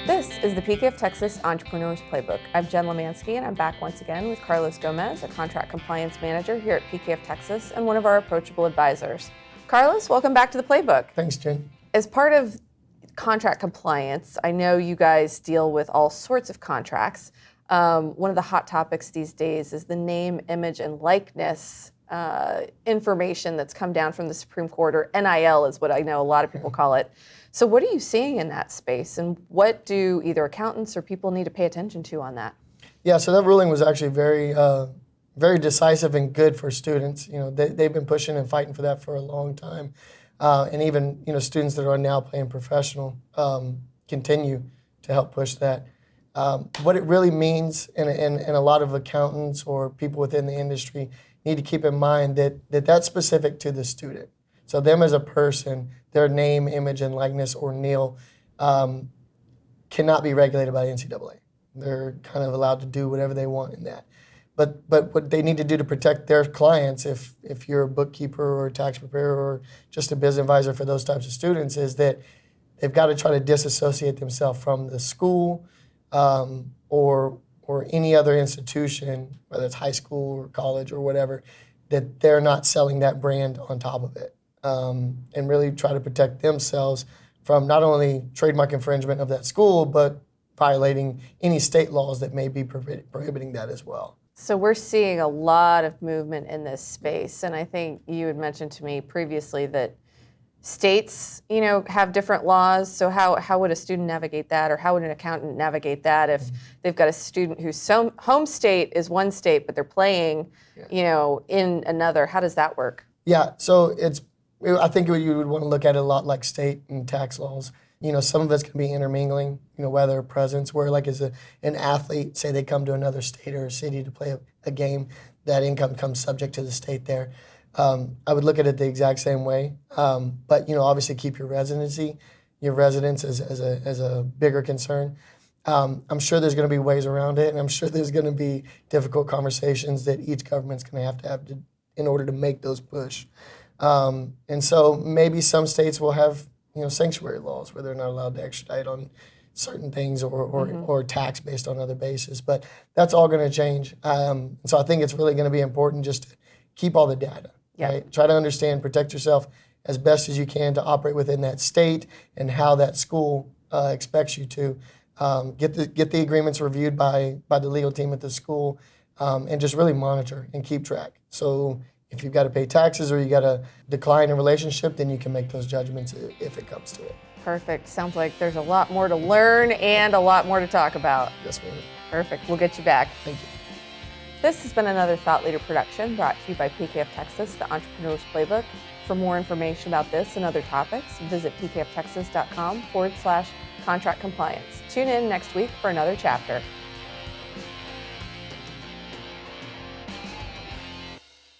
This is the PKF Texas Entrepreneurs Playbook. I'm Jen Lemansky, and I'm back once again with Carlos Gomez, a contract compliance manager here at PKF Texas and one of our approachable advisors. Carlos, welcome back to the Playbook. Thanks, Jen. As part of contract compliance, I know you guys deal with all sorts of contracts. One of the hot topics these days is the name, image, and likeness information that's come down from the Supreme Court, or NIL is what I know a lot of people call it. So what are you seeing in that space, and what do either accountants or people need to pay attention to on that? Yeah, so that ruling was actually very decisive and good for students. You know, they've been pushing and fighting for that for a long time, and even students that are now playing professional continue to help push that. What it really means, and a lot of accountants or people within the industry need to keep in mind that that's specific to the student. So them as a person, their name, image, and likeness, or NIL, cannot be regulated by the NCAA. They're kind of allowed to do whatever they want in that. But what they need to do to protect their clients, if you're a bookkeeper or a tax preparer or just a business advisor for those types of students, is that they've got to try to disassociate themselves from the school or any other institution, whether it's high school or college or whatever, that they're not selling that brand on top of it. And really try to protect themselves from not only trademark infringement of that school, but violating any state laws that may be prohibiting that as well. So we're seeing a lot of movement in this space, and I think you had mentioned to me previously that states, have different laws. So how would a student navigate that, or how would an accountant navigate that if they've got a student whose home state is one state, but they're playing, in another? How does that work? Yeah, so I think you would want to look at it a lot like state and tax laws. Some of it's going to be intermingling, weather presence, where like as an athlete, say they come to another state or a city to play a game, that income comes subject to the state there. I would look at it the exact same way, but obviously keep your residence as a bigger concern. I'm sure there's going to be ways around it, and I'm sure there's going to be difficult conversations that each government's going to have in order to make those push. And so maybe some states will have sanctuary laws where they're not allowed to extradite on certain things or tax based on other bases, but that's all going to change. So I think it's really going to be important just to keep all the data. Yeah. Right? Try to understand, protect yourself as best as you can to operate within that state and how that school expects you to. Get the agreements reviewed by the legal team at the school, and just really monitor and keep track. So if you've got to pay taxes or you got to decline a relationship, then you can make those judgments if it comes to it. Perfect. Sounds like there's a lot more to learn and a lot more to talk about. Yes, ma'am. Perfect. We'll get you back. Thank you. This has been another Thought Leader production brought to you by PKF Texas, the Entrepreneurs Playbook. For more information about this and other topics, visit pkftexas.com/contract compliance. Tune in next week for another chapter.